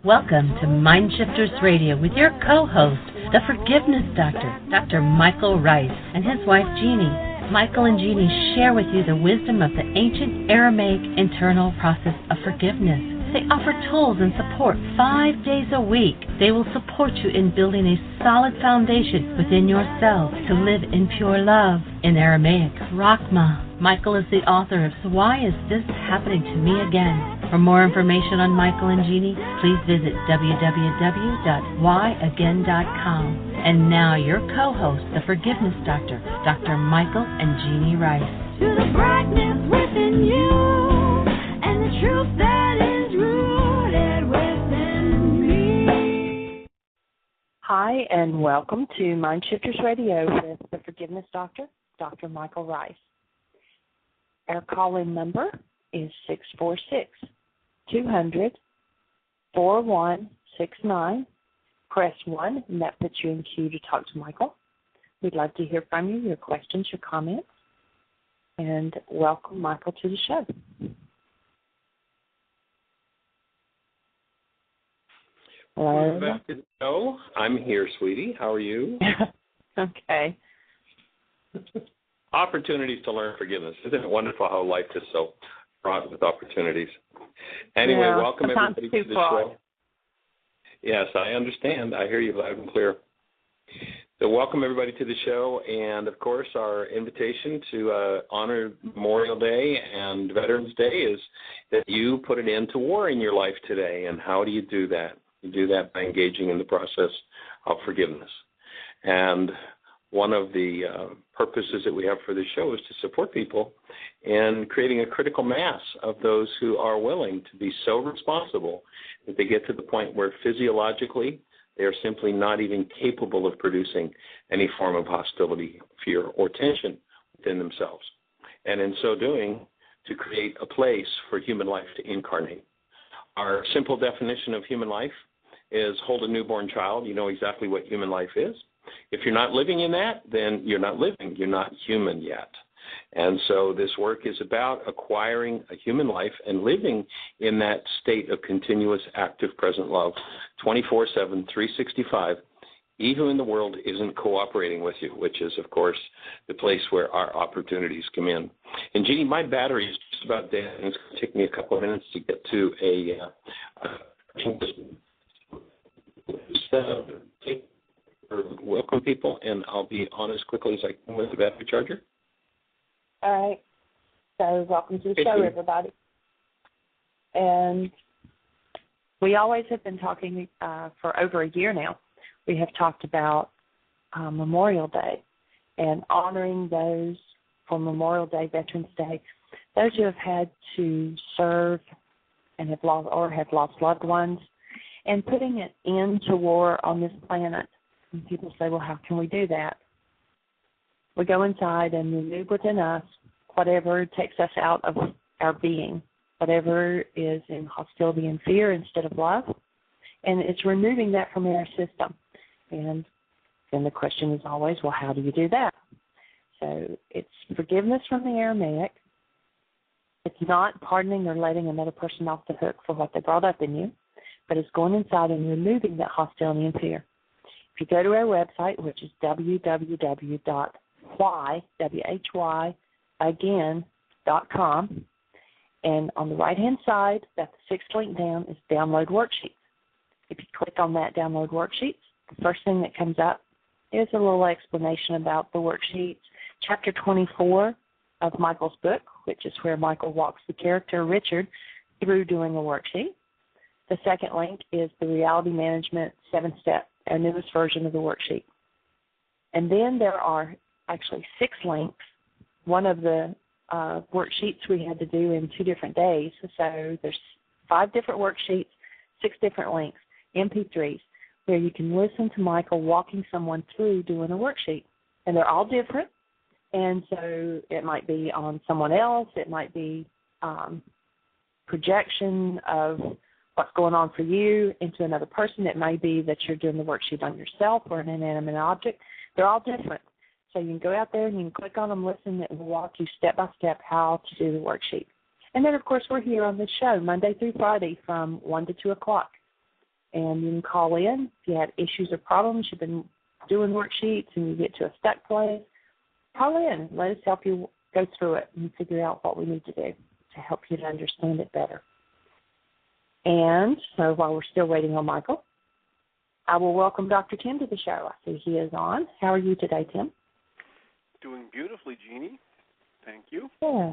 Welcome to Mindshifters Radio with your co-host, the Forgiveness Doctor, Dr. Michael Rice, and his wife, Jeannie. Michael and Jeannie share with you the wisdom of the ancient Aramaic internal process of forgiveness. They offer tools and support 5 days a week. They will support you in building a solid foundation within yourself to live in pure love. In Aramaic, Rachma. Michael is the author of So Why Is This Happening to Me Again? For more information on Michael and Jeannie, please visit www.whyagain.com. And now your co-host, the Forgiveness Doctor, Dr. Michael and Jeannie Rice. To the brightness within you and the truth that is rooted within me. Hi, and welcome to Mindshifters Radio with the Forgiveness Doctor, Dr. Michael Rice. Our call-in number is 646-200-4169. Press 1, and that puts you in queue to talk to Michael. We'd love to hear from you, your questions, your comments, and welcome Michael to the show. Welcome back to the show. I'm here, sweetie. How are you? Okay. Opportunities to learn forgiveness. Isn't it wonderful how life is so fraught with opportunities? Anyway, welcome everybody to the show. Yes, I understand. I hear you loud and clear. So welcome everybody to the show, and of course our invitation to honor Memorial Day and Veterans Day is that you put an end to war in your life today. And how do you do that? You do that by engaging in the process of forgiveness. And one of the purposes that we have for this show is to support people in creating a critical mass of those who are willing to be so responsible that they get to the point where physiologically they are simply not even capable of producing any form of hostility, fear, or tension within themselves. And in so doing, to create a place for human life to incarnate. Our simple definition of human life is hold a newborn child. You know exactly what human life is. If you're not living in that, then you're not living. You're not human yet. And so this work is about acquiring a human life and living in that state of continuous, active, present love, 24/7, 365, even when the world isn't cooperating with you, which is, of course, the place where our opportunities come in. And, Jeannie, my battery is just about dead, and it's going to take me a couple of minutes to get to welcome people, and I'll be on as quickly as I can with the battery charger. All right. So welcome to the show, everybody. And we always have been talking for over a year now. We have talked about Memorial Day and honoring those for Memorial Day, Veterans Day, those who have had to serve and have lost loved ones, and putting an end to war on this planet. And people say, well, how can we do that? We go inside and remove within us whatever takes us out of our being, whatever is in hostility and fear instead of love, and it's removing that from our system. And then the question is always, well, how do you do that? So it's forgiveness from the Aramaic. It's not pardoning or letting another person off the hook for what they brought up in you, but it's going inside and removing that hostility and fear. If you go to our website, which is www.whyagain.com, and on the right-hand side, that's the sixth link down, is download worksheets. If you click on that download worksheets, the first thing that comes up is a little explanation about the worksheets. Chapter 24 of Michael's book, which is where Michael walks the character Richard through doing a worksheet. The second link is the Reality Management 7-Step, our newest version of the worksheet. And then there are actually 6 links. One of the worksheets we had to do in 2 different days. So there's 5 different worksheets, 6 different links, MP3s, where you can listen to Michael walking someone through doing a worksheet. And they're all different. And so it might be on someone else. It might be projection of what's going on for you into another person. It may be that you're doing the worksheet on yourself or an inanimate object. They're all different. So you can go out there and you can click on them, listen, and we'll walk you step by step how to do the worksheet. And then, of course, we're here on this show Monday through Friday from 1 to 2 o'clock. And you can call in if you have issues or problems. You've been doing worksheets and you get to a stuck place. Call in. Let us help you go through it and figure out what we need to do to help you to understand it better. And so while we're still waiting on Michael, I will welcome Dr. Tim to the show. I see he is on. How are you today, Tim? Doing beautifully, Jeannie. Thank you. Yeah.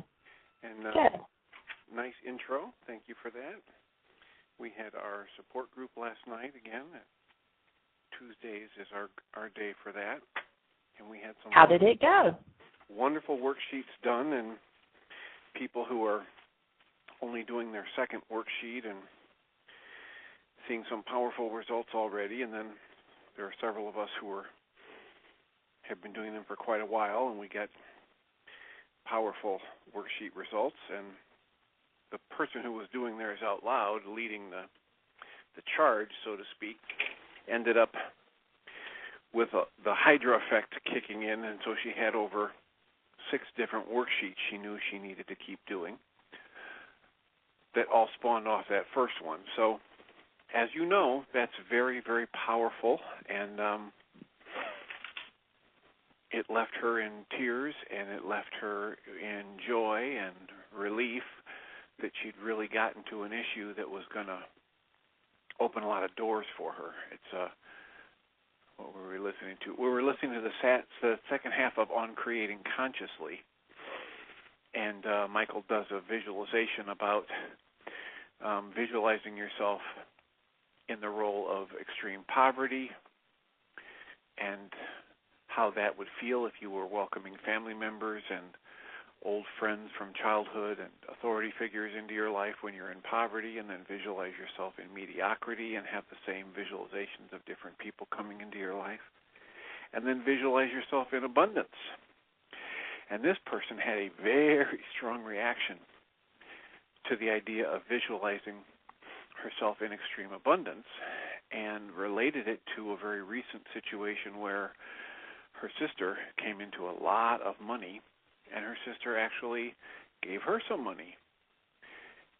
And good. Nice intro. Thank you for that. We had our support group last night again. Tuesdays is our day for that. And we had some How did it go? Wonderful worksheets done, and people who are only doing their second worksheet and seeing some powerful results already. And then there are several of us who have been doing them for quite a while, and we get powerful worksheet results. And the person who was doing theirs out loud, leading the charge, so to speak, ended up with the Hydra effect kicking in, and so she had over 6 different worksheets she knew she needed to keep doing that all spawned off that first one. So, as you know, that's very, very powerful, and it left her in tears, and it left her in joy and relief that she'd really gotten to an issue that was going to open a lot of doors for her. It's what were we listening to? We were listening to the second half of On Creating Consciously, and Michael does a visualization about visualizing yourself in the role of extreme poverty and how that would feel if you were welcoming family members and old friends from childhood and authority figures into your life when you're in poverty, and then visualize yourself in mediocrity and have the same visualizations of different people coming into your life, and then visualize yourself in abundance. And this person had a very strong reaction to the idea of visualizing herself in extreme abundance and related it to a very recent situation where her sister came into a lot of money, and her sister actually gave her some money.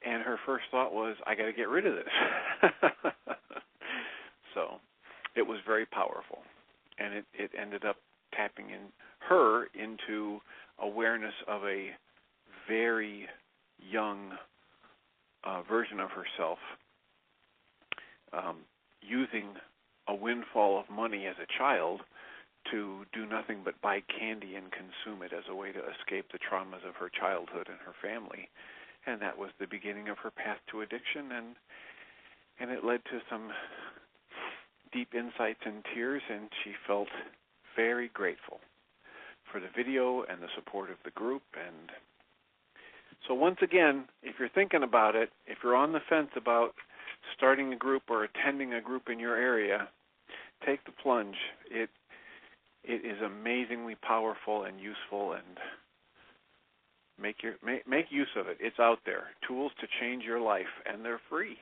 And her first thought was, I got to get rid of this. So it was very powerful. And it ended up tapping in her into awareness of a very young version of herself, using a windfall of money as a child to do nothing but buy candy and consume it as a way to escape the traumas of her childhood and her family. And that was the beginning of her path to addiction, and it led to some deep insights and tears, and she felt very grateful for the video and the support of the group. And so once again, if you're thinking about it, if you're on the fence about starting a group or attending a group in your area, take the plunge. It is amazingly powerful and useful, and make use of it. It's out there. Tools to change your life, and they're free.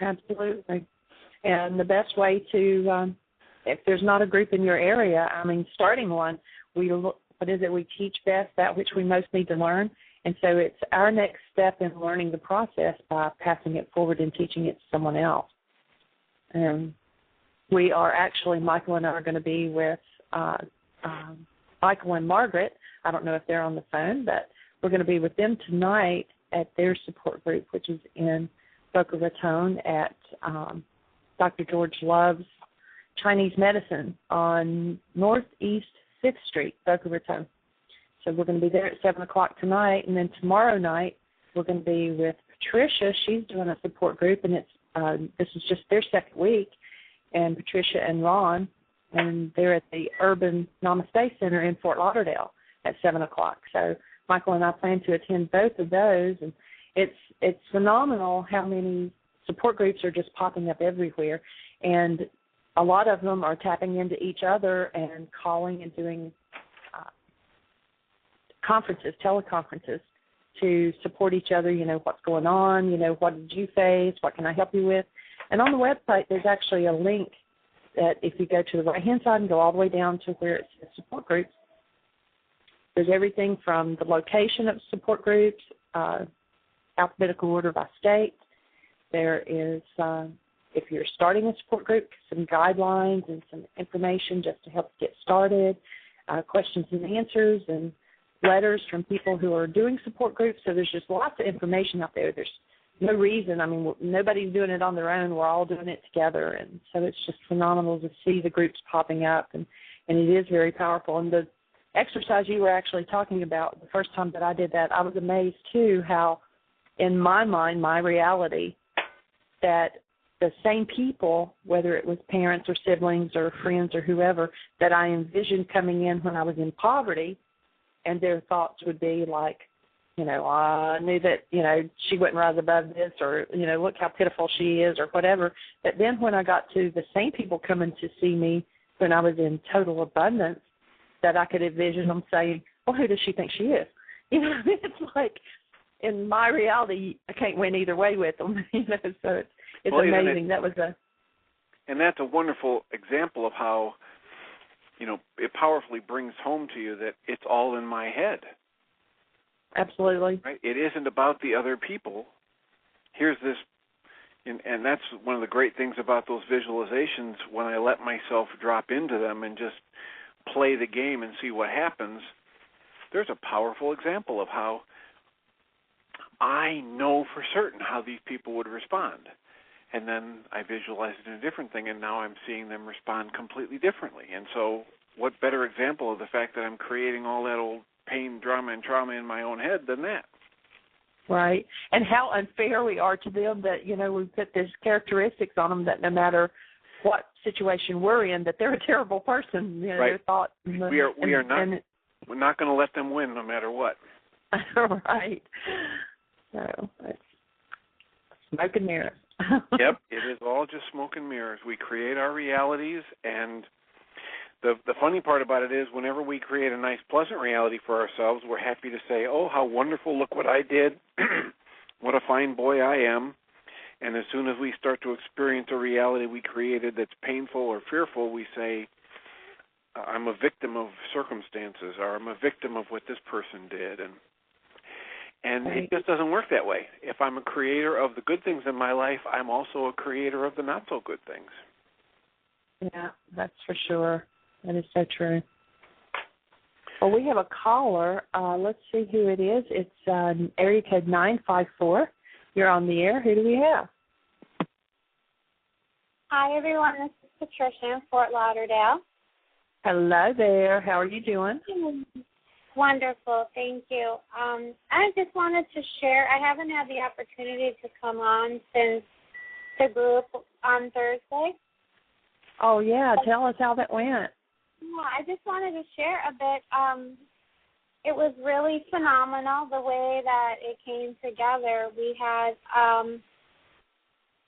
Absolutely. And the best way to, if there's not a group in your area, starting one, we teach best that which we most need to learn. And so it's our next step in learning the process by passing it forward and teaching it to someone else. We are actually, Michael and I are going to be with Michael and Margaret. I don't know if they're on the phone, but we're going to be with them tonight at their support group, which is in Boca Raton at Dr. George Love's Chinese Medicine on Northeast 5th Street, Boca Raton. So we're going to be there at 7 o'clock tonight, and then tomorrow night we're going to be with Patricia. She's doing a support group, and this is just their second week. And Patricia and Ron, and they're at the Urban Namaste Center in Fort Lauderdale at 7 o'clock. So Michael and I plan to attend both of those, and it's phenomenal how many support groups are just popping up everywhere, and a lot of them are tapping into each other and calling and doing teleconferences to support each other. What's going on, what did you face, what can I help you with? And on the website, there's actually a link that if you go to the right-hand side and go all the way down to where it says support groups, there's everything from the location of support groups, alphabetical order by state, There is, if you're starting a support group, some guidelines and some information just to help get started, questions and answers, and letters from people who are doing support groups. So there's just lots of information out there. There's no reason. I mean, nobody's doing it on their own. We're all doing it together. And so it's just phenomenal to see the groups popping up, and it is very powerful. And the exercise you were actually talking about, the first time that I did that, I was amazed, too, how in my mind, my reality, that the same people, whether it was parents or siblings or friends or whoever, that I envisioned coming in when I was in poverty, and their thoughts would be like, I knew that, she wouldn't rise above this, or, look how pitiful she is, or whatever. But then when I got to the same people coming to see me when I was in total abundance, that I could envision them saying, well, who does she think she is? It's like, in my reality, I can't win either way with them, so it's amazing. And that's a wonderful example of how, it powerfully brings home to you that it's all in my head. Absolutely. Right? It isn't about the other people. Here's this, and that's one of the great things about those visualizations, when I let myself drop into them and just play the game and see what happens. There's a powerful example of how I know for certain how these people would respond. And then I visualized it in a different thing, and now I'm seeing them respond completely differently. And so what better example of the fact that I'm creating all that old pain, drama, and trauma in my own head than that? Right. And how unfair we are to them that, we put these characteristics on them that no matter what situation we're in, that they're a terrible person. Right. Their thoughts. We're not going to let them win no matter what. Right. So it's smoke and mirrors. Yep, it is all just smoke and mirrors. We create our realities, and the funny part about it is whenever we create a nice, pleasant reality for ourselves, we're happy to say, oh, how wonderful, look what I did, what a fine boy I am. And as soon as we start to experience a reality we created that's painful or fearful, we say, I'm a victim of circumstances, or I'm a victim of what this person did. And right. It just doesn't work that way. If I'm a creator of the good things in my life, I'm also a creator of the not-so-good things. Yeah, that's for sure. That is so true. Well, we have a caller. Let's see who it is. It's area code 954. You're on the air. Who do we have? Hi, everyone. This is Patricia in Fort Lauderdale. Hello there. How are you doing? Wonderful. Thank you. I just wanted to share. I haven't had the opportunity to come on since the group on Thursday. Oh, yeah. Tell us how that went. Yeah, I just wanted to share a bit. It was really phenomenal the way that it came together. We had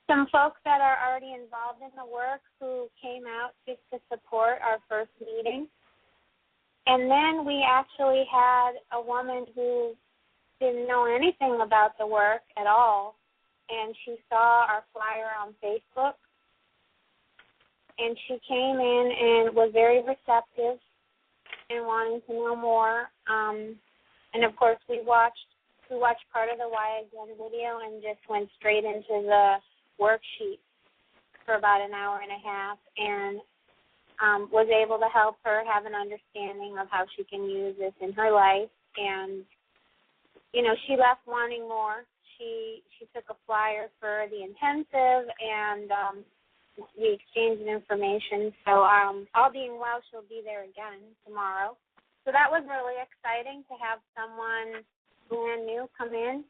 some folks that are already involved in the work who came out just to support our first meeting. And then we actually had a woman who didn't know anything about the work at all, and she saw our flyer on Facebook, and she came in and was very receptive and wanting to know more. And of course, we watched part of the Why Again video and just went straight into the worksheet for about an hour and a half, and was able to help her have an understanding of how she can use this in her life. And, she left wanting more. She took a flyer for the intensive, and we exchanged information. So all being well, she'll be there again tomorrow. So that was really exciting to have someone brand new come in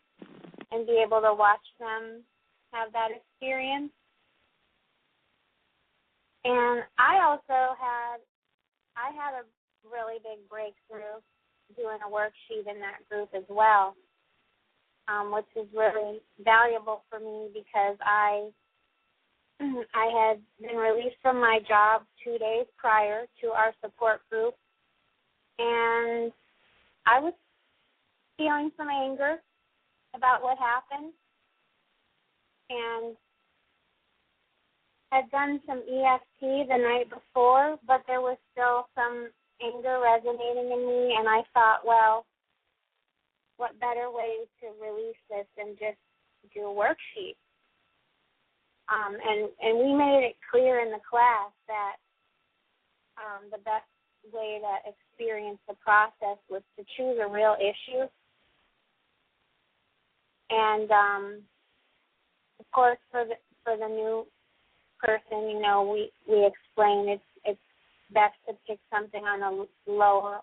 and be able to watch them have that experience. And I also had a really big breakthrough doing a worksheet in that group as well, which is really valuable for me because I had been released from my job 2 days prior to our support group, and I was feeling some anger about what happened, and had done some EFT the night before, but there was still some anger resonating in me, and I thought, well, what better way to release this than just do a worksheet? And we made it clear in the class that the best way to experience the process was to choose a real issue. And of course, for the new person, you know, we explain it's best to pick something on a lower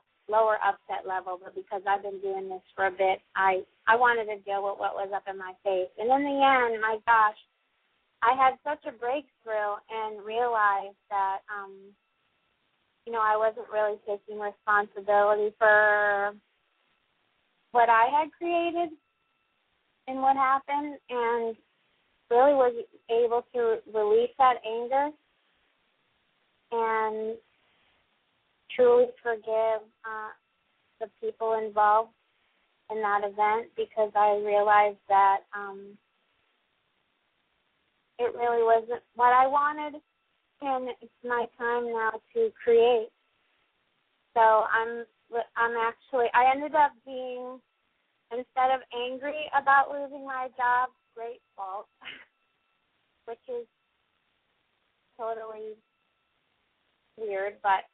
upset level. But because I've been doing this for a bit, I wanted to deal with what was up in my face. And in the end, my gosh, I had such a breakthrough and realized that, you know, I wasn't really taking responsibility for what I had created and what happened, and really was able to release that anger and truly forgive the people involved in that event, because I realized that it really wasn't what I wanted, and it's my time now to create. So I ended up being, instead of angry about losing my job, grateful, which is totally weird, but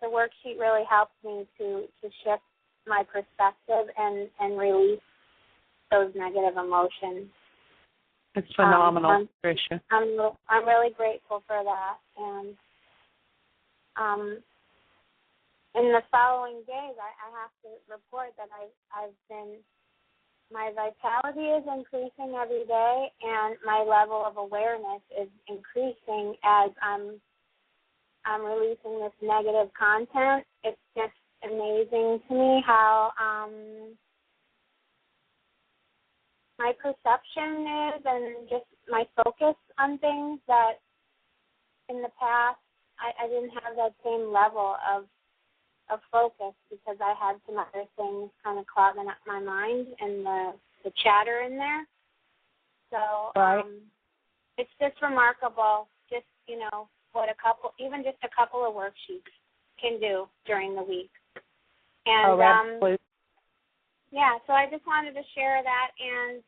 the worksheet really helped me to shift my perspective and release those negative emotions. It's phenomenal, Patricia. I'm really grateful for that, and in the following days, I have to report that my vitality is increasing every day, and my level of awareness is increasing as I'm releasing this negative content. It's just amazing to me how my perception is, and just my focus on things that in the past I didn't have that same level of focus, because I had some other things kind of clogging up my mind and the chatter in there. So right. It's just remarkable, just, you know, what even just a couple of worksheets can do during the week. And absolutely. yeah, so I just wanted to share that. And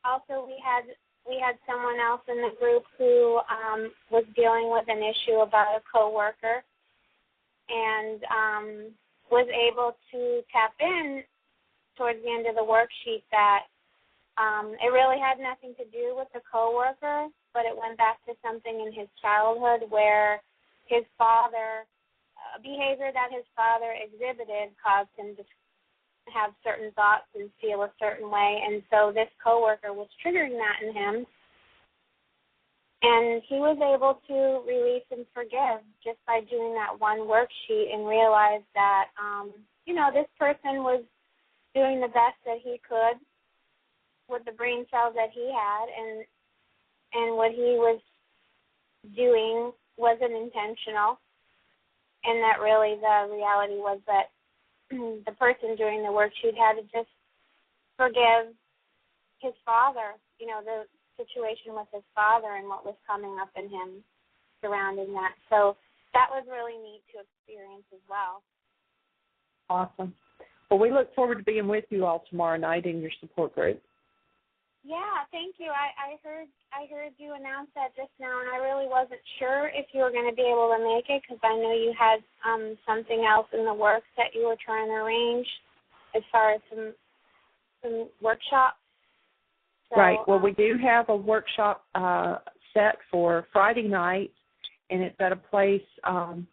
also we had someone else in the group who was dealing with an issue about a coworker, and was able to tap in towards the end of the worksheet that it really had nothing to do with the coworker, but it went back to something in his childhood where his father, behavior that his father exhibited caused him to have certain thoughts and feel a certain way, and so this coworker was triggering that in him. And he was able to release and forgive just by doing that one worksheet, and realize that, you know, this person was doing the best that he could with the brain cells that he had, and what he was doing wasn't intentional, and that really the reality was that the person doing the worksheet had to just forgive his father, you know, the situation with his father and what was coming up in him surrounding that. So that was really neat to experience as well. Awesome. Well, we look forward to being with you all tomorrow night in your support group. Yeah, thank you. I heard you announce that just now, and I really wasn't sure if you were going to be able to make it, because I know you had something else in the works that you were trying to arrange as far as some workshops. So, right. Well, we do have a workshop set for Friday night, and it's at a place, I'm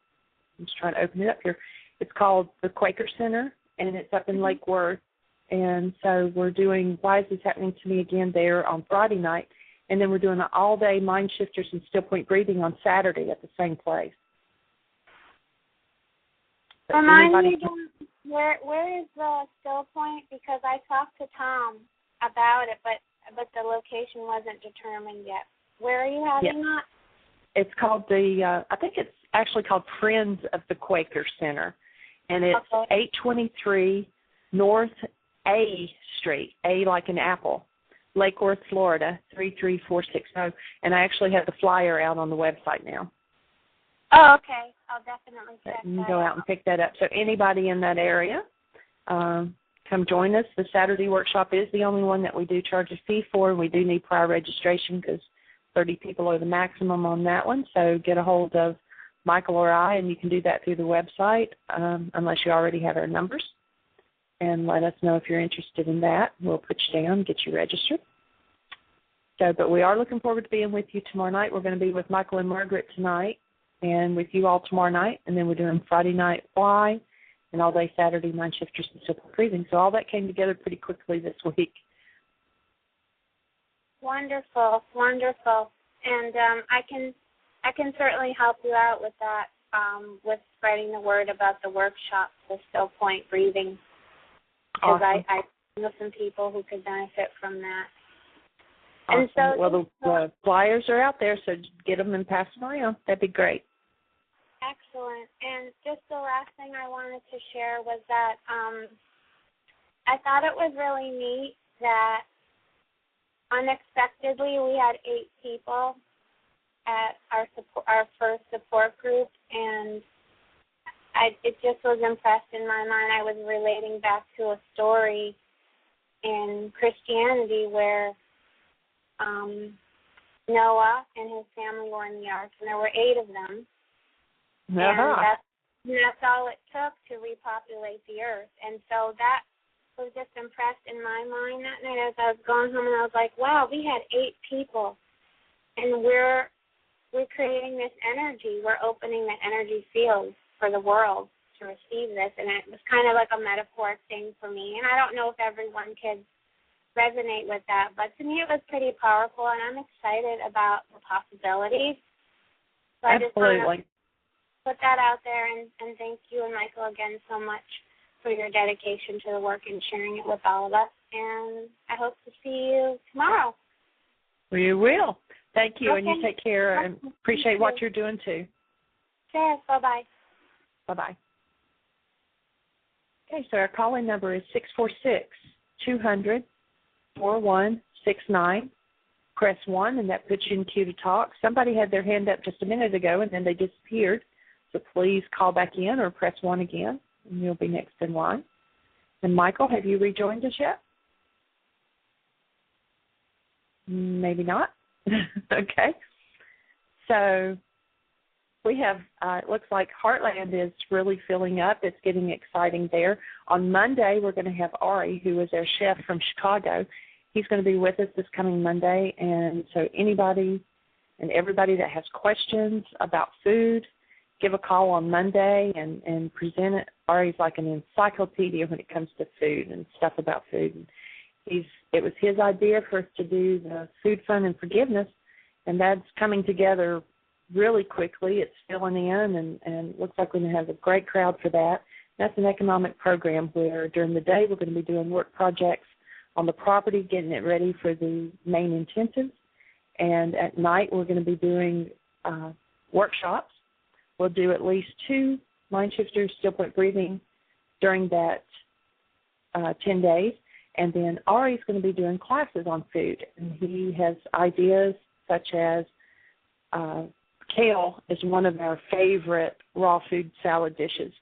just trying to open it up here. It's called the Quaker Center, and it's up in Lake Worth. And so we're doing Why Is This Happening to Me Again there on Friday night, and then we're doing an all-day Mind Shifters and Still Point Breathing on Saturday at the same place. Remind me again, where is the Still Point? Because I talked to Tom about it, but the location wasn't determined yet. Where are you having that? It's called I think it's actually called Friends of the Quaker Center, and it's 823 North A Street, A like an apple, Lake Worth, Florida, 33460. And I actually have the flyer out on the website now. Oh, okay. I'll definitely check that. You can go out and pick that up. So anybody in that area, come join us. The Saturday workshop is the only one that we do charge a fee for, and we do need prior registration because 30 people are the maximum on that one, so get a hold of Michael or I, and you can do that through the website unless you already have our numbers. And let us know if you're interested in that. We'll put you down, get you registered. So, but we are looking forward to being with you tomorrow night. We're going to be with Michael and Margaret tonight and with you all tomorrow night. And then we're doing Friday night fly and all day Saturday mind shifters and simple breathing. So all that came together pretty quickly this week. Wonderful, wonderful. And I can certainly help you out with that, with spreading the word about the workshop, the still point breathing. Because awesome. I know some people who could benefit from that. Awesome. And so, well, the flyers are out there, so get them and pass them around. That'd be great. Excellent. And just the last thing I wanted to share was that I thought it was really neat that unexpectedly we had 8 people at our first support group, and it just was impressed in my mind. I was relating back to a story in Christianity where Noah and his family were in the ark, and there were 8 of them. Uh-huh. And that's all it took to repopulate the earth. And so that was just impressed in my mind that night as I was going home, and I was like, wow, we had 8 people, and we're creating this energy. We're opening the energy field for the world to receive this, and it was kind of like a metaphoric thing for me. And I don't know if everyone could resonate with that, but to me it was pretty powerful, and I'm excited about the possibilities. So I just want to put that out there, and thank you and Michael again so much for your dedication to the work and sharing it with all of us. And I hope to see you tomorrow. We will. Thank you, okay. And you take care, and appreciate what you're doing too. Sure. Bye-bye. Bye-bye. Okay, so our call-in number is 646-200-4169. Press 1, and that puts you in queue to talk. Somebody had their hand up just a minute ago, and then they disappeared. So please call back in or press 1 again, and you'll be next in line. And Michael, have you rejoined us yet? Maybe not. Okay. So we have, it looks like Heartland is really filling up. It's getting exciting there. On Monday, we're going to have Ari, who is our chef from Chicago. He's going to be with us this coming Monday. And so anybody and everybody that has questions about food, give a call on Monday and present it. Ari's like an encyclopedia when it comes to food and stuff about food. And it was his idea for us to do the Food, Fun, and Forgiveness, and that's coming together really quickly. It's filling in, and looks like we're going to have a great crowd for that. That's an economic program where during the day we're going to be doing work projects on the property, getting it ready for the main intensives, and at night we're going to be doing workshops. We'll do at least 2 mind shifters, still point breathing during that 10 days. And then Ari's going to be doing classes on food. And he has ideas such as kale is one of our favorite raw food salad dishes.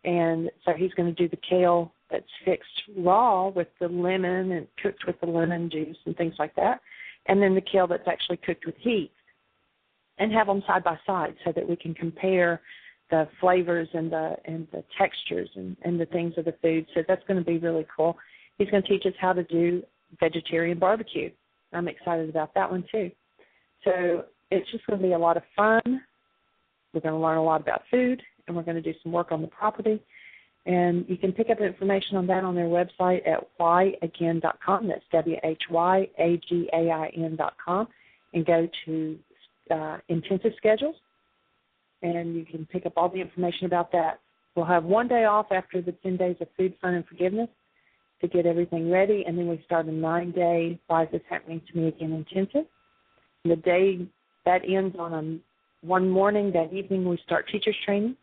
And so he's going to do the kale that's fixed raw with the lemon and cooked with the lemon juice and things like that. And then the kale that's actually cooked with heat. And have them side by side so that we can compare the flavors and the textures and the things of the food. So that's going to be really cool. He's going to teach us how to do vegetarian barbecue. I'm excited about that one too. So it's just going to be a lot of fun. We're going to learn a lot about food, and we're going to do some work on the property. And you can pick up information on that on their website at whyagain.com. That's WHYAGAIN.com, and go to intensive schedules, and you can pick up all the information about that. We'll have 1 day off after the 10 days of Food, Fun, and Forgiveness to get everything ready, and then we start a 9-day Why Is This Happening to Me Again intensive. And the day that ends on one morning, that evening we start teachers training,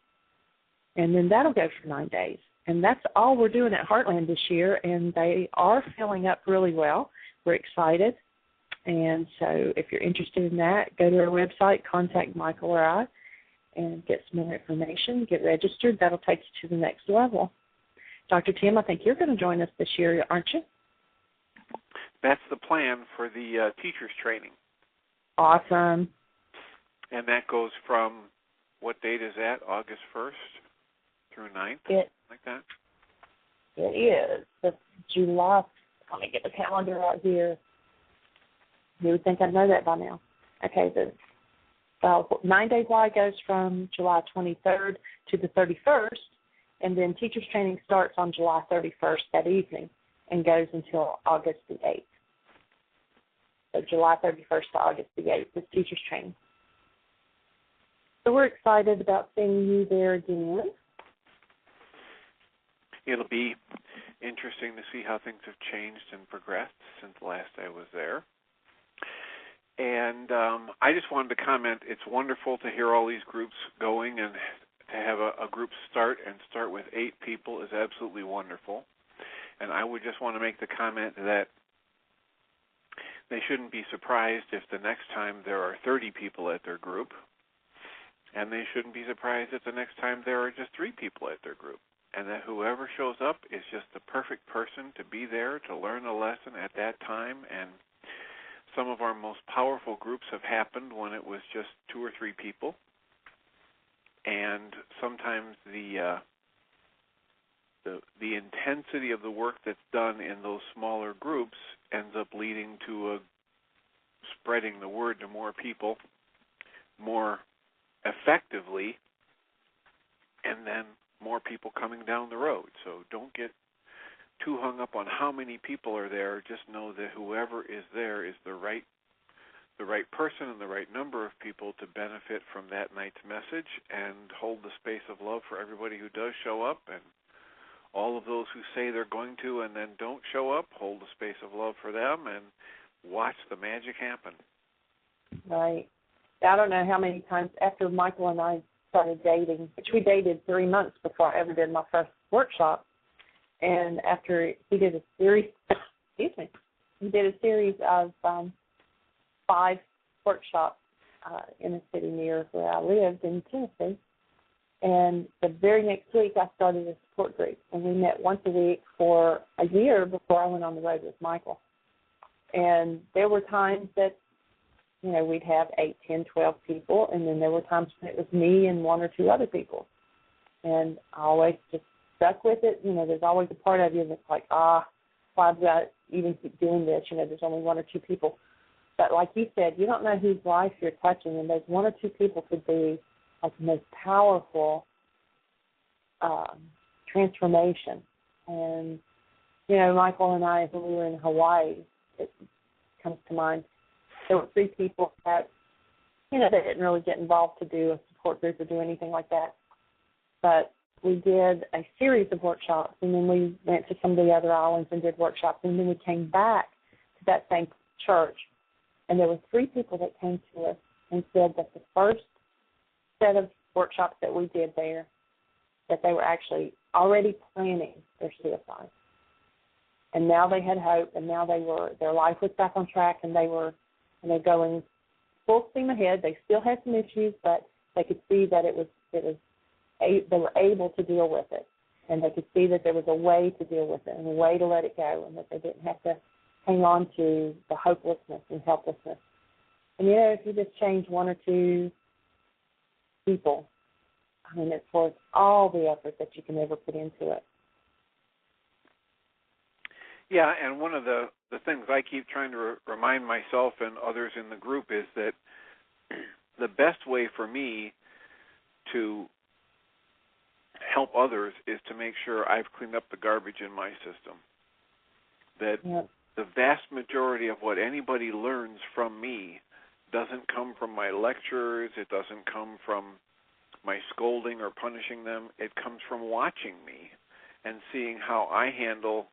and then that'll go for 9 days. And that's all we're doing at Heartland this year, and they are filling up really well. We're excited. And so if you're interested in that, go to our website, contact Michael or I, and get some more information, get registered. That'll take you to the next level. Dr. Tim, I think you're going to join us this year, aren't you? That's the plan for the teachers training. Awesome. And that goes from, what date is that, August 1st through 9th, like that? It is. It's July. Let me get the calendar out here. You would think I'd know that by now. Okay, the 9 Days Why goes from July 23rd to the 31st, and then teachers training starts on July 31st that evening and goes until August the 8th. So July 31st to August the 8th is teachers training. So we're excited about seeing you there again. It'll be interesting to see how things have changed and progressed since last I was there. And I just wanted to comment, it's wonderful to hear all these groups going, and to have a group start with 8 people is absolutely wonderful. And I would just want to make the comment that they shouldn't be surprised if the next time there are 30 people at their group, and they shouldn't be surprised if the next time there are just 3 people at their group, and that whoever shows up is just the perfect person to be there to learn a lesson at that time. And some of our most powerful groups have happened when it was just 2 or 3 people, and sometimes the intensity of the work that's done in those smaller groups ends up leading to spreading the word to more people more effectively, and then more people coming down the road. So don't get too hung up on how many people are there. Just know that whoever is there is the right person and the right number of people to benefit from that night's message, and hold the space of love for everybody who does show up, and all of those who say they're going to and then don't show up, hold the space of love for them and watch the magic happen. Right. I don't know how many times after Michael and I started dating, which we dated 3 months before I ever did my first workshop, and after he did a series, he did a series of 5 workshops in a city near where I lived in Tennessee. And the very next week, I started a support group, and we met once a week for a year before I went on the road with Michael. And there were times that, you know, we'd have 8, 10, 12 people, and then there were times when it was me and 1 or 2 other people. And I always just stuck with it. You know, there's always a part of you that's like, why do I even keep doing this? You know, there's only 1 or 2 people. But like you said, you don't know whose life you're touching, and those 1 or 2 people could be like the most powerful transformation. And, you know, Michael and I, when we were in Hawaii, it comes to mind, there were 3 people that, you know, they didn't really get involved to do a support group or do anything like that. But we did a series of workshops, and then we went to some of the other islands and did workshops, and then we came back to that same church. And there were 3 people that came to us and said that the first set of workshops that we did there, that they were actually already planning their suicide. And now they had hope, and now their life was back on track, and they're going full steam ahead. They still had some issues, but they could see that they were able to deal with it, and they could see that there was a way to deal with it and a way to let it go, and that they didn't have to hang on to the hopelessness and helplessness. And, you know, if you just change 1 or 2 people, I mean, it's worth all the effort that you can ever put into it. Yeah, and one of the things I keep trying to remind myself and others in the group is that the best way for me to help others is to make sure I've cleaned up the garbage in my system. That the vast majority of what anybody learns from me doesn't come from my lectures, it doesn't come from my scolding or punishing them, it comes from watching me and seeing how I handle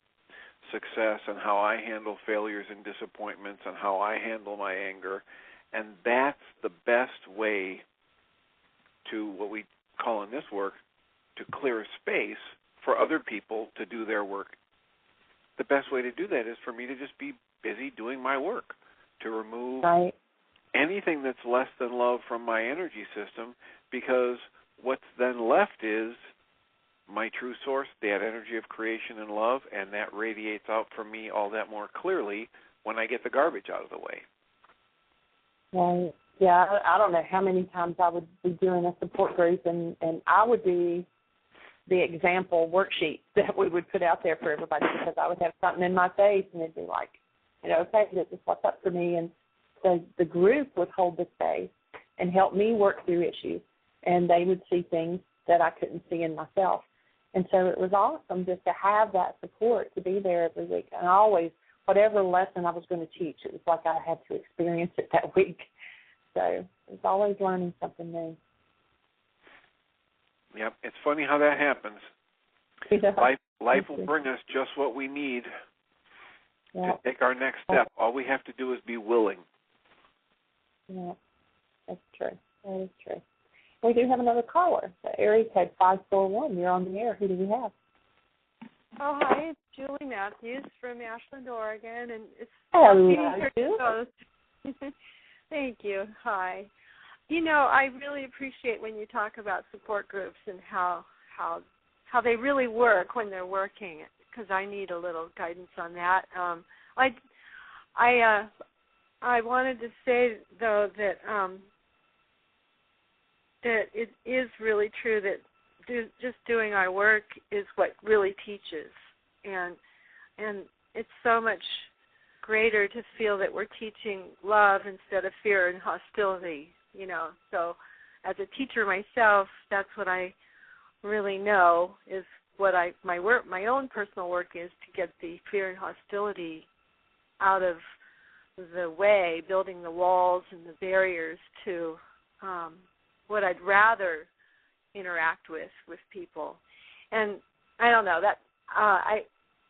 success and how I handle failures and disappointments and how I handle my anger. And that's the best way to, what we call in this work, to clear a space for other people to do their work. The best way to do that is for me to just be busy doing my work, to remove anything that's less than love from my energy system, because what's then left is my true source, that energy of creation and love, and that radiates out from me all that more clearly when I get the garbage out of the way. Right. Yeah, I don't know how many times I would be doing a support group, and I would be the example worksheet that we would put out there for everybody, because I would have something in my face, and it'd be like, okay, this is what's up for me. And so the group would hold the space and help me work through issues, and they would see things that I couldn't see in myself. And so it was awesome just to have that support, to be there every week. And always, whatever lesson I was going to teach, it was like I had to experience it that week. So it's always learning something new. Yep, it's funny how that happens. Yeah. Life will bring us just what we need to take our next step. All we have to do is be willing. Yeah, that's true. That is true. We do have another caller. The area code 541. You're on the air. Who do we have? Oh, hi. It's Julie Matthews from Ashland, Oregon, and it's hello. Thank you. Hi. I really appreciate when you talk about support groups and how they really work when they're working, because I need a little guidance on that. I wanted to say, though, that it is really true that just doing our work is what really teaches, and it's so much greater to feel that we're teaching love instead of fear and hostility. So as a teacher myself, that's what I really know is what my own personal work is, to get the fear and hostility out of the way, building the walls and the barriers to what I'd rather interact with people. And I don't know, that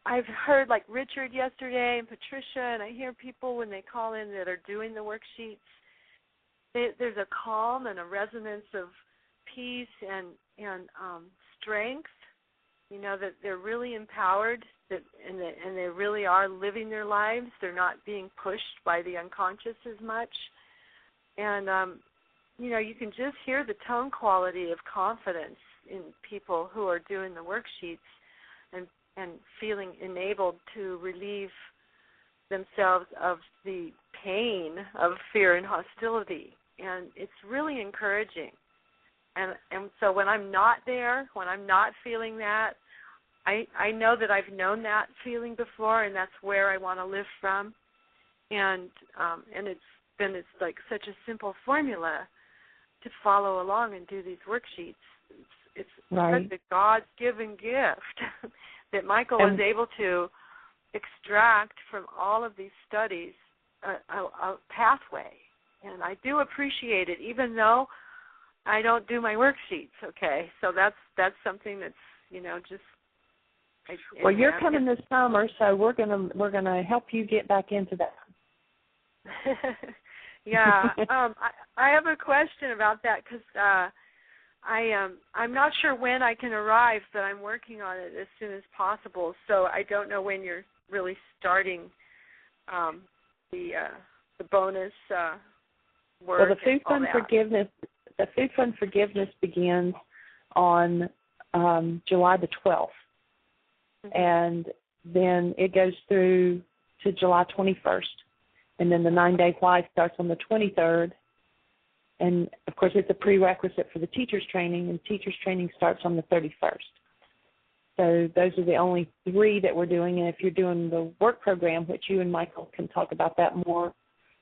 I've heard, like Richard yesterday and Patricia, and I hear people when they call in that are doing the worksheets, there's a calm and a resonance of peace and strength, that they're really empowered, and they really are living their lives. They're not being pushed by the unconscious as much. And, you can just hear the tone quality of confidence in people who are doing the worksheets and feeling enabled to relieve themselves of the pain of fear and hostility. And it's really encouraging. And so when I'm not there, when I'm not feeling that, I know that I've known that feeling before, and that's where I want to live from. And it's like such a simple formula to follow along and do these worksheets. It's right. such a God-given gift that Michael was able to extract from all of these studies a pathway. And I do appreciate it, even though I don't do my worksheets. Okay, so that's something that's just. Well, you're coming this summer, so we're gonna help you get back into that. Yeah, I have a question about that, because I'm not sure when I can arrive, but I'm working on it as soon as possible. So I don't know when you're really starting the bonus work. Well, the Food Fund Forgiveness begins on July the 12th, and then it goes through to July 21st, and then the 9-day why starts on the 23rd. And, of course, it's a prerequisite for the teacher's training, and teacher's training starts on the 31st. So those are the only 3 that we're doing. And if you're doing the work program, which you and Michael can talk about that more,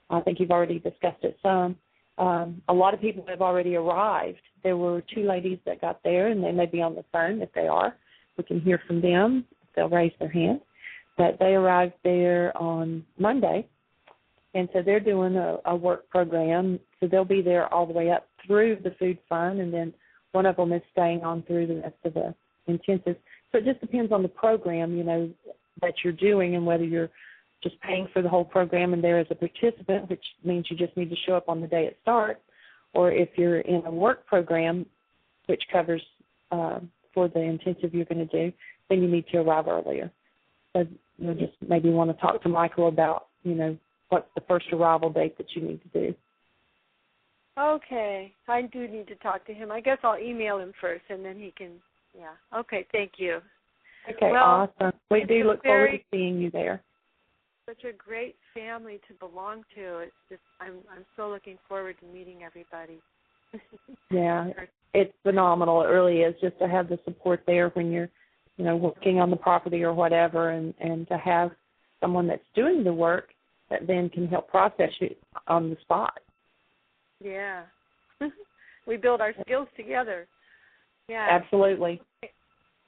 I think you've already discussed it some, a lot of people have already arrived. There were 2 ladies that got there, and they may be on the phone. If they are, we can hear from them. They'll raise their hand. But they arrived there on Monday, and so they're doing a work program. So they'll be there all the way up through the food fund, and then one of them is staying on through the rest of the intensive. So it just depends on the program, that you're doing, and whether you're just paying for the whole program and there as a participant, which means you just need to show up on the day it starts, or if you're in a work program, which covers for the intensive you're going to do, then you need to arrive earlier. So you'll just maybe want to talk to Michael about, what's the first arrival date that you need to do. Okay. I do need to talk to him. I guess I'll email him first, and then he can, Okay, thank you. Okay, well, awesome. We do look forward to seeing you there. such a great family to belong to. It's just I'm so looking forward to meeting everybody. Yeah, it's phenomenal. It really is, just to have the support there when you're, working on the property or whatever, and to have someone that's doing the work that then can help process you on the spot. Yeah. We build our skills together. Yeah. Absolutely.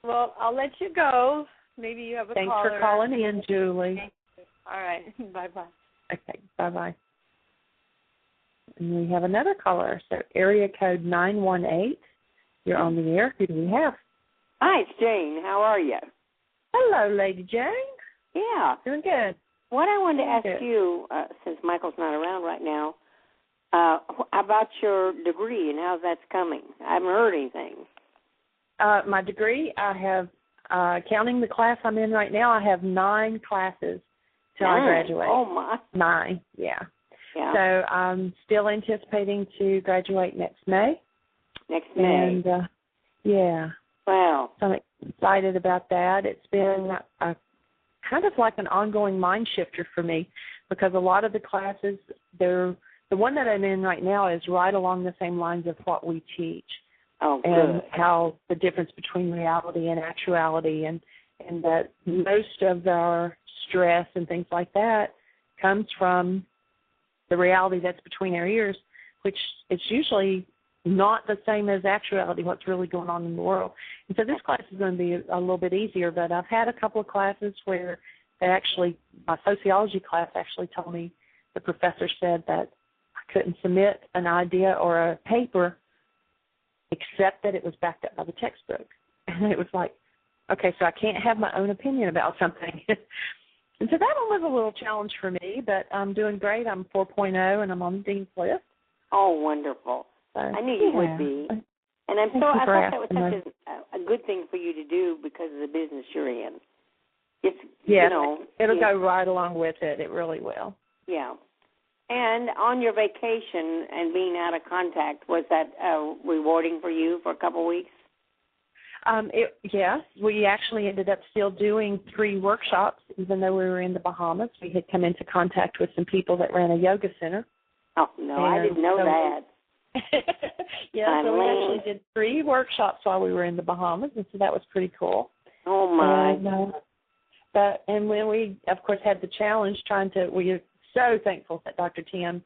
Well, I'll let you go. Maybe you have a Thanks caller. for calling in, Julie. All right. Bye-bye. Okay, bye-bye. And we have another caller. So area code 918. You're on the air. Who do we have? Hi, it's Jane. How are you? Hello, Lady Jane. Yeah. Doing good. What I wanted to ask you, since Michael's not around right now, about your degree and how that's coming. I haven't heard anything. My degree, I have, counting the class I'm in right now, I have 9 classes till I graduate. Oh, my. 9, yeah. Yeah. So I'm still anticipating to graduate next May. Next May. And, yeah. Wow. So I'm excited about that. It's been kind of like an ongoing mind shifter for me, because a lot of the classes, the one that I'm in right now is right along the same lines of what we teach. Oh, good. And how the difference between reality and actuality, and that most of our stress and things like that comes from the reality that's between our ears, which is usually not the same as actuality, what's really going on in the world. And so this class is going to be a little bit easier, but I've had a couple of classes where my sociology class actually told me, the professor said that I couldn't submit an idea or a paper except that it was backed up by the textbook. And it was like, okay, so I can't have my own opinion about something. And so that one was a little challenge for me, but I'm doing great. I'm 4.0, and I'm on the dean's list. Oh, wonderful. So, I knew you would be. And I thought that was such a good thing for you to do because of the business you're in. It's, it'll go right along with it. It really will. Yeah. And on your vacation and being out of contact, was that rewarding for you for a couple of weeks? Yes. We actually ended up still doing 3 workshops, even though we were in the Bahamas. We had come into contact with some people that ran a yoga center. Oh, no, I didn't know that. Yeah, so we actually did 3 workshops while we were in the Bahamas, and so that was pretty cool. Oh, my. And when we, of course, had the challenge we are so thankful that Dr. Tim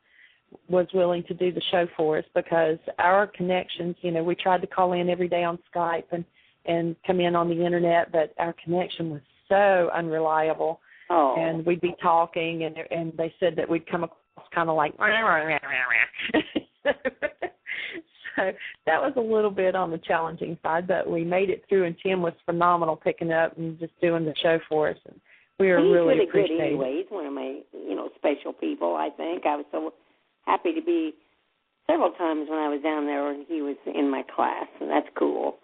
was willing to do the show for us, because our connections, we tried to call in every day on Skype and come in on the Internet, but our connection was so unreliable. Oh. And we'd be talking, and they said that we'd come across kind of like, so that was a little bit on the challenging side, but we made it through, and Tim was phenomenal picking up and just doing the show for us. And we were really appreciative. He's really good anyway. He's one of my, special people, I think. I was so happy to be several times when I was down there and he was in my class, and that's cool.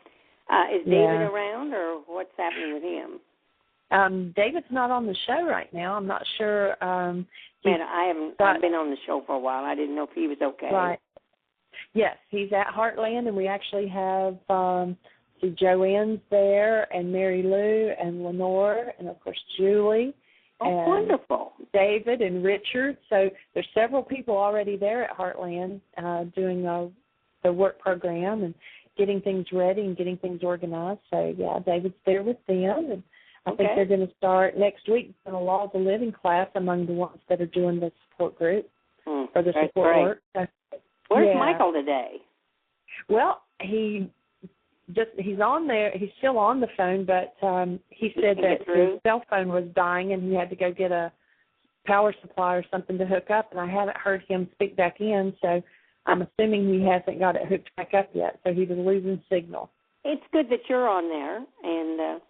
Is David around, or what's happening with him? David's not on the show right now. I'm not sure. I've been on the show for a while. I didn't know if he was okay. Right. Yes, he's at Heartland, and we actually have Joanne's there, and Mary Lou, and Lenore, and, of course, Julie. Oh, and wonderful. David and Richard. So there's several people already there at Heartland doing the work program and getting things ready and getting things organized. So, yeah, David's there with them, and I think they're going to start next week in a Law of the Living class among the ones that are doing the support group or the support work. So, where's Michael today? Well, he's on there. He's still on the phone, but he said that his cell phone was dying and he had to go get a power supply or something to hook up, and I haven't heard him speak back in, so I'm assuming he hasn't got it hooked back up yet, so he was losing signal. It's good that you're on there, and,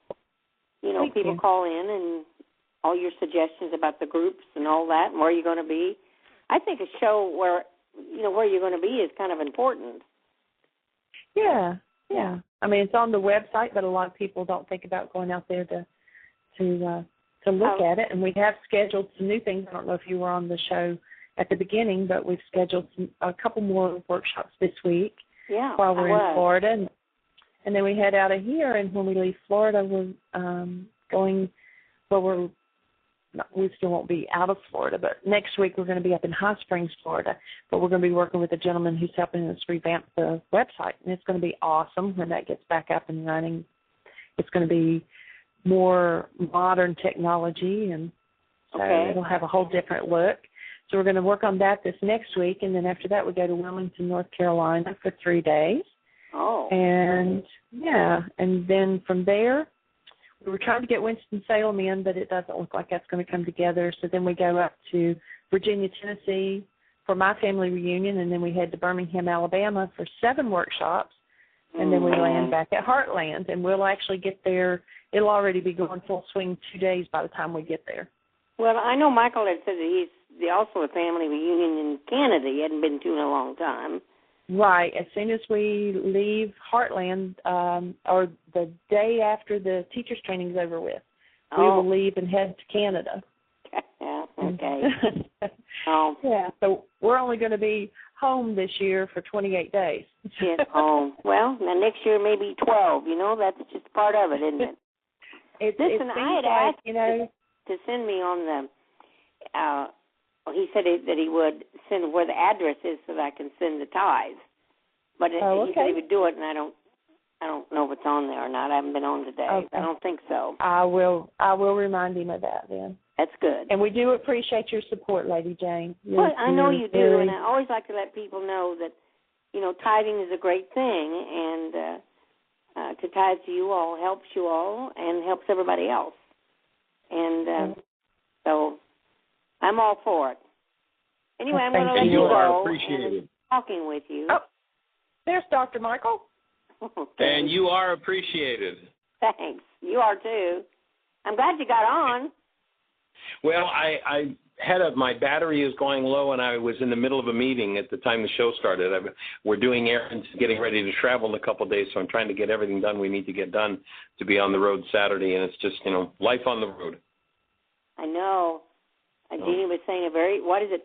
people call in and all your suggestions about the groups and all that and where you're going to be. I think a show where you're going to be is kind of important. Yeah. I mean, it's on the website, but a lot of people don't think about going out there to look at it. And we have scheduled some new things. I don't know if you were on the show at the beginning, but we've scheduled a couple more workshops this week while we're in Florida. And then we head out of here, and when we leave Florida, we're won't be out of Florida, but next week we're going to be up in High Springs, Florida. But we're going to be working with a gentleman who's helping us revamp the website, and it's going to be awesome when that gets back up and running. It's going to be more modern technology, and so it'll have a whole different look. So we're going to work on that this next week, and then after that we go to Wilmington, North Carolina for 3 days. Oh. And then from there, we were trying to get Winston-Salem in, but it doesn't look like that's going to come together. So then we go up to Virginia, Tennessee for my family reunion, and then we head to Birmingham, Alabama for 7 workshops, and then we land back at Heartland, and we'll actually get there. It'll already be going full swing 2 days by the time we get there. Well, I know Michael had said that he's also a family reunion in Canada. He hadn't been to in a long time. Right. As soon as we leave Heartland, or the day after the teacher's training is over with, we will leave and head to Canada. Yeah, okay. Yeah, so we're only going to be home this year for 28 days. Yes, home. Well, now next year maybe 12, that's just part of it, isn't it? Listen, I had asked to send me on the, he said that he would send where the address is so that I can send the tithes. But he said he would do it, and I don't know if it's on there or not. I haven't been on today. Okay. I don't think so. I will remind him of that then. That's good. And we do appreciate your support, Lady Jane. Well, I know you do, and I always like to let people know that, tithing is a great thing, and to tithe to you all helps you all and helps everybody else. And so I'm all for it. Anyway, I'm going to let you go. You are appreciated. Talking with you. Oh, there's Dr. Michael. Okay. And you are appreciated. Thanks. You are too. I'm glad you got on. Well, I had my battery is going low, and I was in the middle of a meeting at the time the show started. We're doing errands, getting ready to travel in a couple of days, so I'm trying to get everything done we need to get done to be on the road Saturday, and it's just, life on the road. I know. Jeannie was saying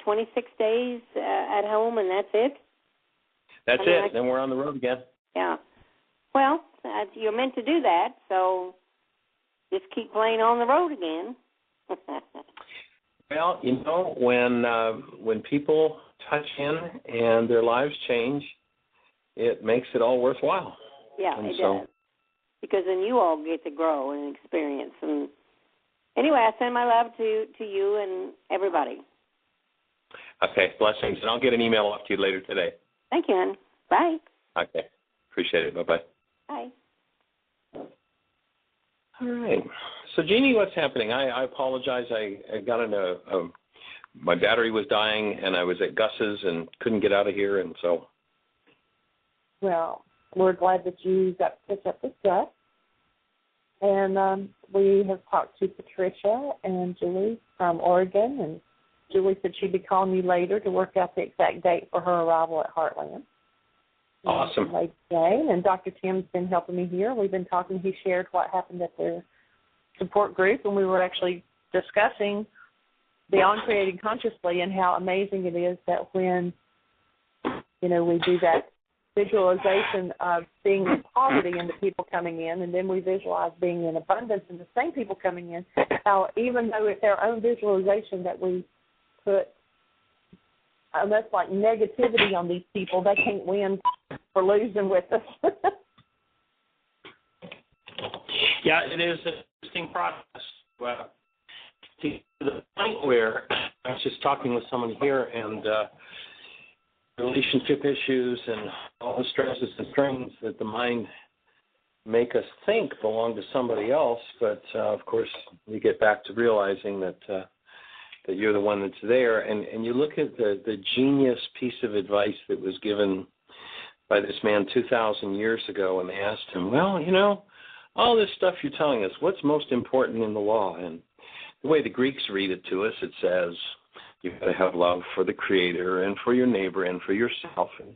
26 days at home, and that's it? That's it. Then we're on the road again. Yeah. Well, you're meant to do that, so just keep playing on the road again. Well, when people touch in and their lives change, it makes it all worthwhile. Yeah, it does. Because then you all get to grow and experience. And anyway, I send my love to you and everybody. Okay, blessings. And I'll get an email off to you later today. Thank you, hon. Bye. Okay, appreciate it. Bye-bye. Bye. All right. So, Jeannie, what's happening? I apologize. I got in my battery was dying, and I was at Gus's and couldn't get out of here, and so. Well, we're glad that you got to pick up with Gus. And we have talked to Patricia and Julie from Oregon, and Julie said she'd be calling you later to work out the exact date for her arrival at Heartland. Awesome. Lady Jane, and Dr. Tim's been helping me here. We've been talking. He shared what happened at their support group, and we were actually discussing Beyond Creating Consciously and how amazing it is that when, we do that visualization of being in poverty and the people coming in, and then we visualize being in abundance and the same people coming in, how even though it's our own visualization that we put almost like negativity on these people, they can't win for losing with us. Yeah, it is an interesting process. Well, to the point where I was just talking with someone here, and relationship issues and all the stresses and strains that the mind make us think belong to somebody else, but of course we get back to realizing that you're the one that's there, and you look at the genius piece of advice that was given by this man 2,000 years ago, and they asked him, well, all this stuff you're telling us, what's most important in the law? And the way the Greeks read it to us, it says you've got to have love for the Creator and for your neighbor and for yourself. And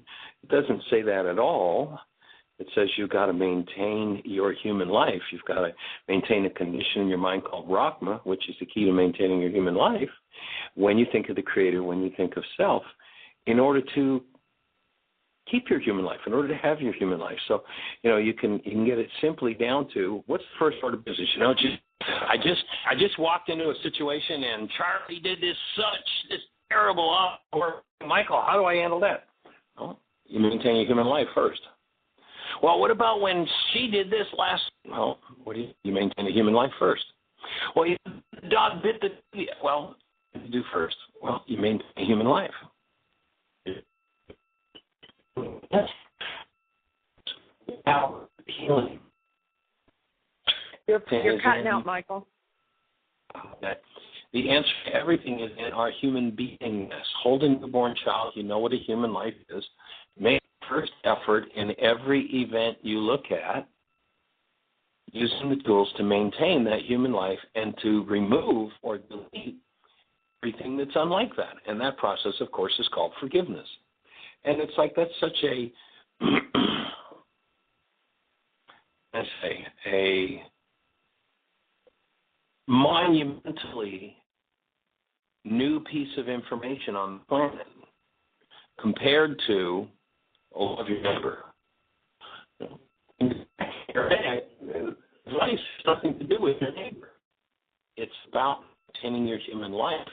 it doesn't say that at all. It says you've got to maintain your human life. You've got to maintain a condition in your mind called Rahma, which is the key to maintaining your human life, when you think of the Creator, when you think of self, in order to keep your human life, in order to have your human life. So, you can get it simply down to, what's the first order of business? I just walked into a situation and Charlie did this terrible work. Michael, how do I handle that? Well, you maintain your human life first. Well, what about when she did this last? Well, you maintain the human life first. Well, the dog bit the. Well, what do you do first? Well, you maintain the human life. Now, healing. You're cutting out, Michael. The answer to everything is in our human beingness. Holding a newborn child, you know what a human life is. Make the first effort in every event you look at, using the tools to maintain that human life and to remove or delete everything that's unlike that. And that process, of course, is called forgiveness. And it's like that's such a, a monumentally new piece of information on the planet compared to love your neighbor. Life has nothing to do with your neighbor. It's about maintaining your human life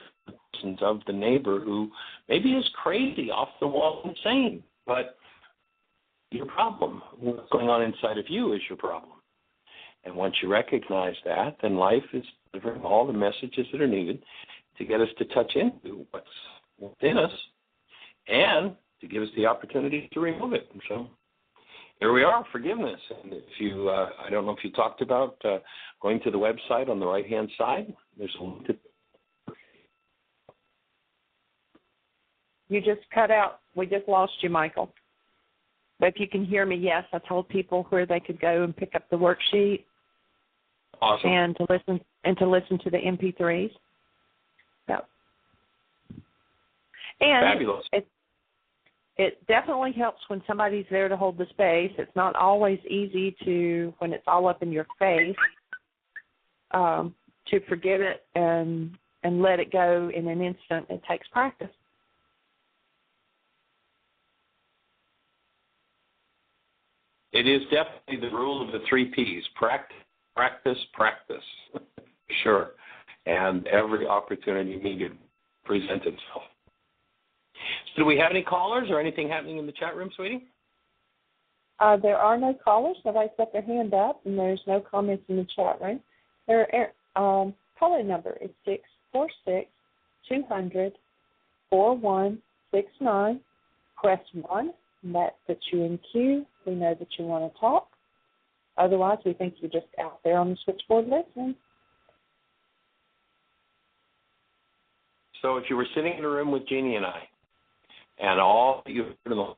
of the neighbor who maybe is crazy, off the wall, insane, but your problem, what's going on inside of you, is your problem. And once you recognize that, then life is delivering all the messages that are needed to get us to touch into what's within us and to give us the opportunity to remove it. And so here we are, forgiveness. And if you, I don't know if you talked about going to the website on the right-hand side. There's a link to. You just cut out. We just lost you, Michael. But if you can hear me, yes, I told people where they could go and pick up the worksheet. Awesome. And to listen to the MP3s. Yep. And fabulous. It definitely helps when somebody's there to hold the space. It's not always easy to, when it's all up in your face, to forget it and let it go in an instant. It takes practice. It is definitely the rule of the 3 Ps. Practice. Sure. And every opportunity needed presents itself. So do we have any callers or anything happening in the chat room, sweetie? There are no callers. Nobody's got their hand up, and there's no comments in the chat room. Their caller number is 646-200-4169. Press 1, and that puts you in queue. We know that you want to talk. Otherwise, we think you're just out there on the switchboard listening. So if you were sitting in a room with Jeannie and I, and all that you've heard in the last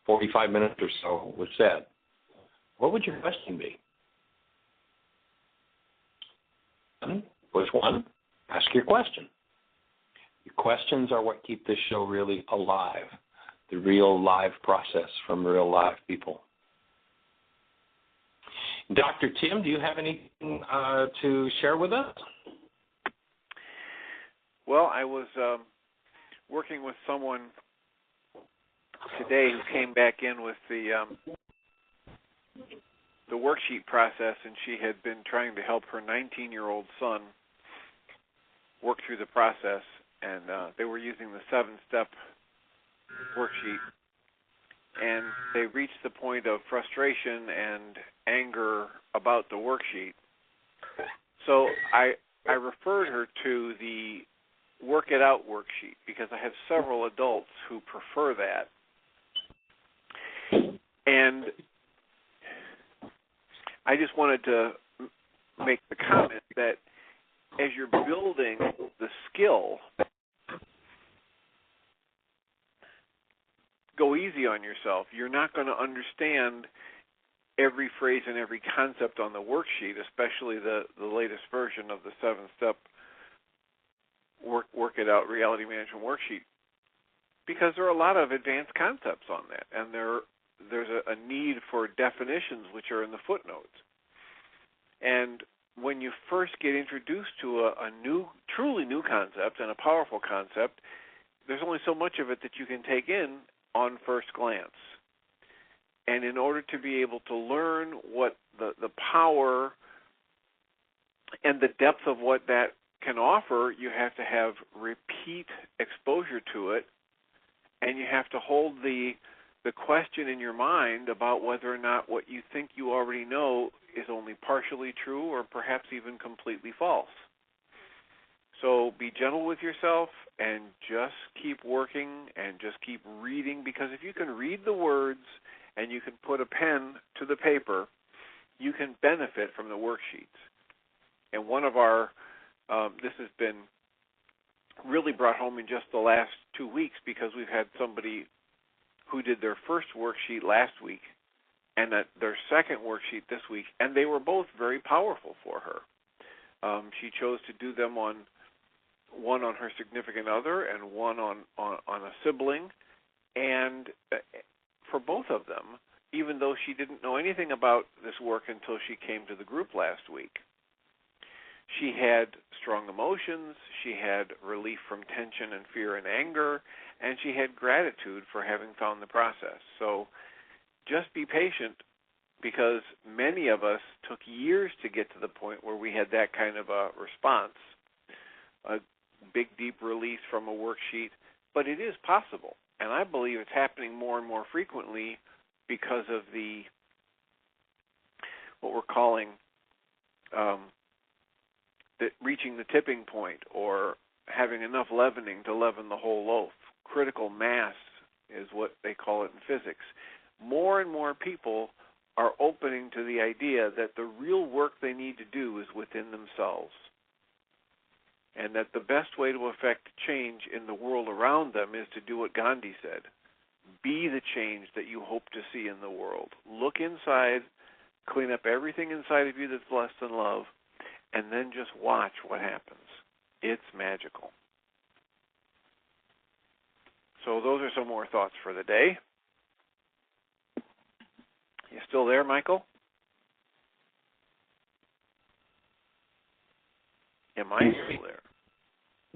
45 minutes or so was said, what would your question be? Push 1, ask your question. Your questions are what keep this show really alive, the real live process from real live people. Dr. Tim, do you have anything to share with us? Well, I was working with someone today who came back in with the worksheet process, and she had been trying to help her 19-year-old son work through the process, and they were using the 7-step worksheet, and they reached the point of frustration and anger about the worksheet. So I referred her to the Work It Out worksheet because I have several adults who prefer that. And I just wanted to make the comment that as you're building the skill, go easy on yourself. You're not going to understand every phrase and every concept on the worksheet, especially the latest version of the 7-step Work It Out reality management worksheet, because there are a lot of advanced concepts on that, and there's a need for definitions which are in the footnotes. And when you first get introduced to a truly new concept and a powerful concept, there's only so much of it that you can take in on first glance. And in order to be able to learn what the power and the depth of what that can offer, you have to have repeat exposure to it, and you have to hold the question in your mind about whether or not what you think you already know is only partially true or perhaps even completely false. So be gentle with yourself and just keep working and just keep reading, because if you can read the words and you can put a pen to the paper, you can benefit from the worksheets. And one of our, this has been really brought home in just the last 2 weeks, because we've had somebody who did their first worksheet last week and their second worksheet this week, and they were both very powerful for her. She chose to do them on one on her significant other and one on a sibling, and for both of them, even though she didn't know anything about this work until she came to the group last week, she had strong emotions, she had relief from tension and fear and anger, and she had gratitude for having found the process. So just be patient, because many of us took years to get to the point where we had that kind of a response, a big, deep release from a worksheet, but it is possible. And I believe it's happening more and more frequently because of what we're calling reaching the tipping point, or having enough leavening to leaven the whole loaf. Critical mass is what they call it in physics. More and more people are opening to the idea that the real work they need to do is within themselves, and that the best way to affect change in the world around them is to do what Gandhi said: be the change that you hope to see in the world. Look inside, clean up everything inside of you that's less than love, and then just watch what happens. It's magical. So those are some more thoughts for the day. You still there, Michael? Am I still there?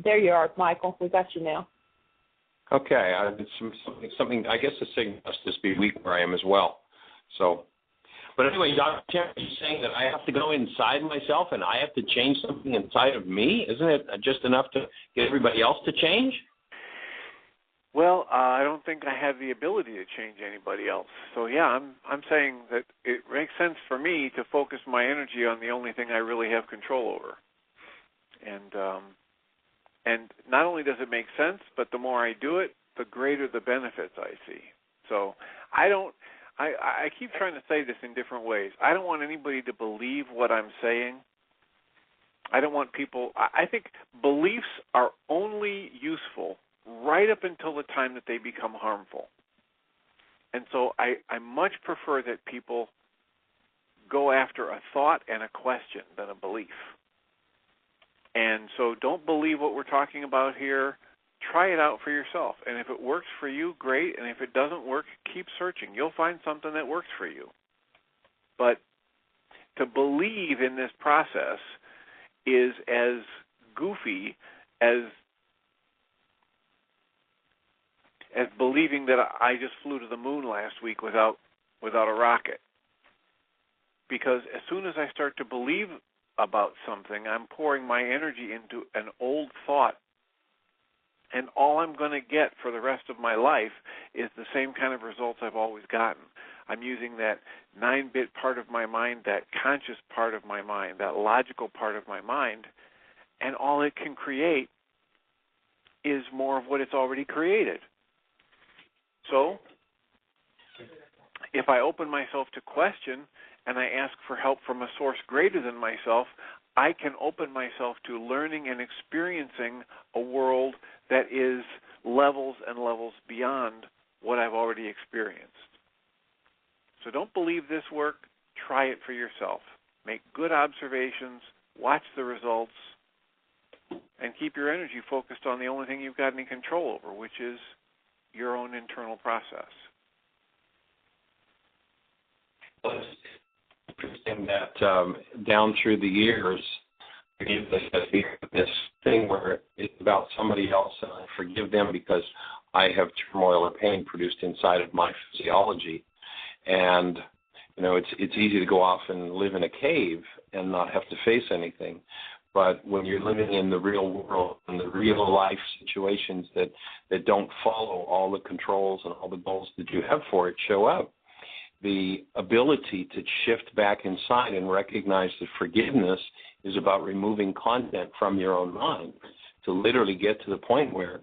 There you are, Michael. We got you now. Okay. Something. I guess the signal must just be weak where I am as well. So, but anyway, Dr. Tim, are you saying that I have to go inside myself and I have to change something inside of me? Isn't it just enough to get everybody else to change? Well, I don't think I have the ability to change anybody else. So yeah, I'm saying that it makes sense for me to focus my energy on the only thing I really have control over. And not only does it make sense, but the more I do it, the greater the benefits I see. So I keep trying to say this in different ways. I don't want anybody to believe what I'm saying. I don't want people, I think beliefs are only useful right up until the time that they become harmful. And so I much prefer that people go after a thought and a question than a belief. And so don't believe what we're talking about here. Try it out for yourself. And if it works for you, great. And if it doesn't work, keep searching. You'll find something that works for you. But to believe in this process is as goofy as believing that I just flew to the moon last week without a rocket. Because as soon as I start to believe about something, I'm pouring my energy into an old thought, and all I'm going to get for the rest of my life is the same kind of results I've always gotten. I'm using that 9-bit part of my mind, that conscious part of my mind, that logical part of my mind, and all it can create is more of what it's already created. So if I open myself to question and I ask for help from a source greater than myself, I can open myself to learning and experiencing a world that is levels and levels beyond what I've already experienced. So don't believe this work. Try it for yourself. Make good observations, watch the results, and keep your energy focused on the only thing you've got any control over, which is your own internal process. Interesting that down through the years, this thing where it's about somebody else and I forgive them because I have turmoil or pain produced inside of my physiology. And, it's easy to go off and live in a cave and not have to face anything. But when you're living in the real world and the real life situations that don't follow all the controls and all the goals that you have for it show up, the ability to shift back inside and recognize that forgiveness is about removing content from your own mind, to literally get to the point where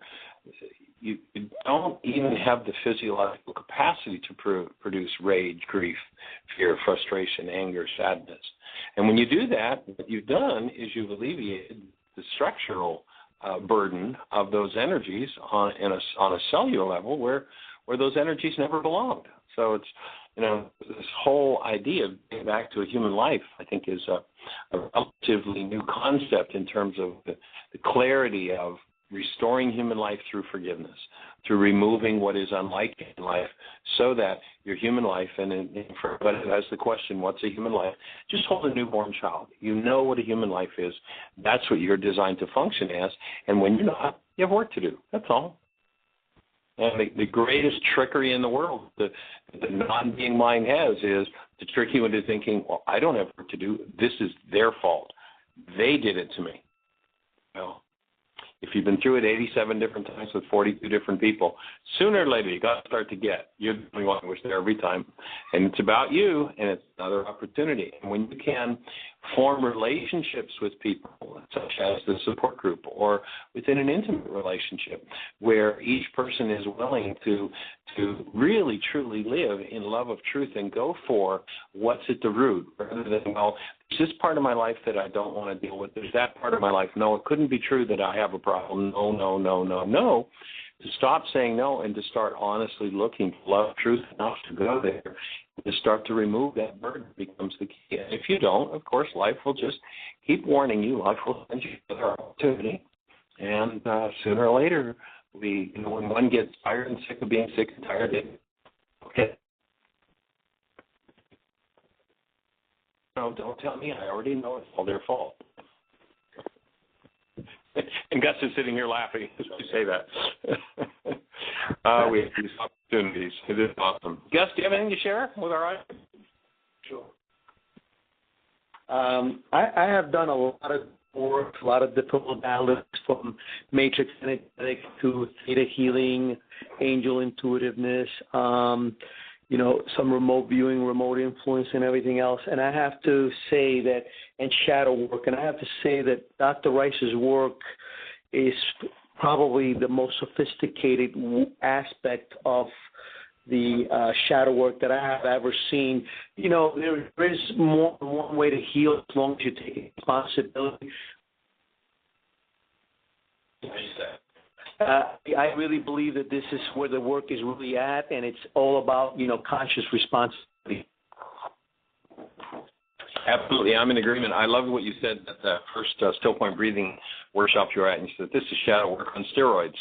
you don't even have the physiological capacity to produce rage, grief, fear, frustration, anger, sadness. And when you do that, what you've done is you've alleviated the structural burden of those energies on a cellular level where those energies never belonged. So it's, this whole idea of getting back to a human life, I think, is a relatively new concept in terms of the clarity of restoring human life through forgiveness, through removing what is unlike in life, so that your human life, and for everybody who has the question, what's a human life? Just hold a newborn child. You know what a human life is. That's what you're designed to function as. And when you're not, you have work to do. That's all. And the greatest trickery in the world that the non-being mind has is to trick you into thinking, well, I don't have work to do. This is their fault. They did it to me. Well, if you've been through it 87 different times with 42 different people, sooner or later you got to start to get. You're the only one who was there every time. And it's about you, and it's another opportunity. And when you can form relationships with people, such as the support group, or within an intimate relationship, where each person is willing to really, truly live in love of truth and go for what's at the root, rather than, well, there's this part of my life that I don't want to deal with. There's that part of my life. No, it couldn't be true that I have a problem. No. To stop saying no and to start honestly looking for love, truth enough to go there, to start to remove that burden becomes the key. And if you don't, of course, life will just keep warning you. Life will send you another opportunity. And sooner or later, when one gets tired and sick of being sick and tired, okay. No, don't tell me. I already know it's all their fault. And Gus is sitting here laughing as we say that. We have these opportunities. It is awesome. Gus, do you have anything to share with our audience? Sure. I have done a lot of work, a lot of different modalities, from matrix energetic to theta healing, angel intuitiveness, some remote viewing, remote influence, and everything else. And I have to say that, and shadow work, and I have to say that Dr. Rice's work is probably the most sophisticated aspect of the shadow work that I have ever seen. There is more than one way to heal as long as you take responsibility. I really believe that this is where the work is really at, and it's all about, conscious responsibility. Absolutely. I'm in agreement. I love what you said at the first Still Point Breathing workshop you were at, and you said, this is shadow work on steroids.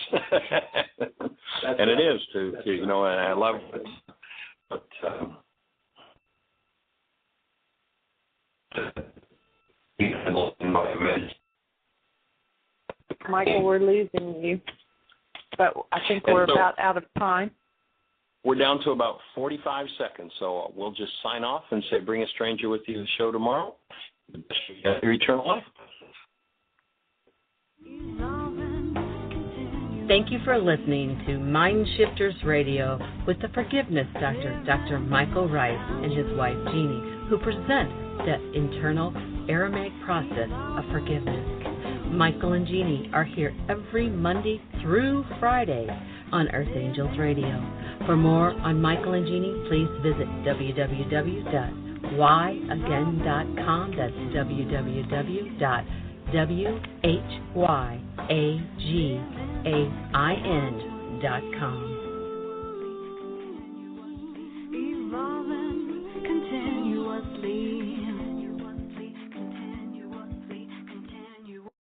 And it is, too, and I love it. But Michael, we're losing you. But I think we're about out of time. We're down to about 45 seconds, so we'll just sign off and say, bring a stranger with you to the show tomorrow. Your eternal life. Thank you for listening to Mind Shifters Radio with the Forgiveness Doctor, Dr. Michael Rice, and his wife, Jeannie, who present that internal Aramaic process of forgiveness. Michael and Jeannie are here every Monday through Friday on Earth Angels Radio. For more on Michael and Jeannie, please visit www.whyagain.com. That's www.whyagain.com.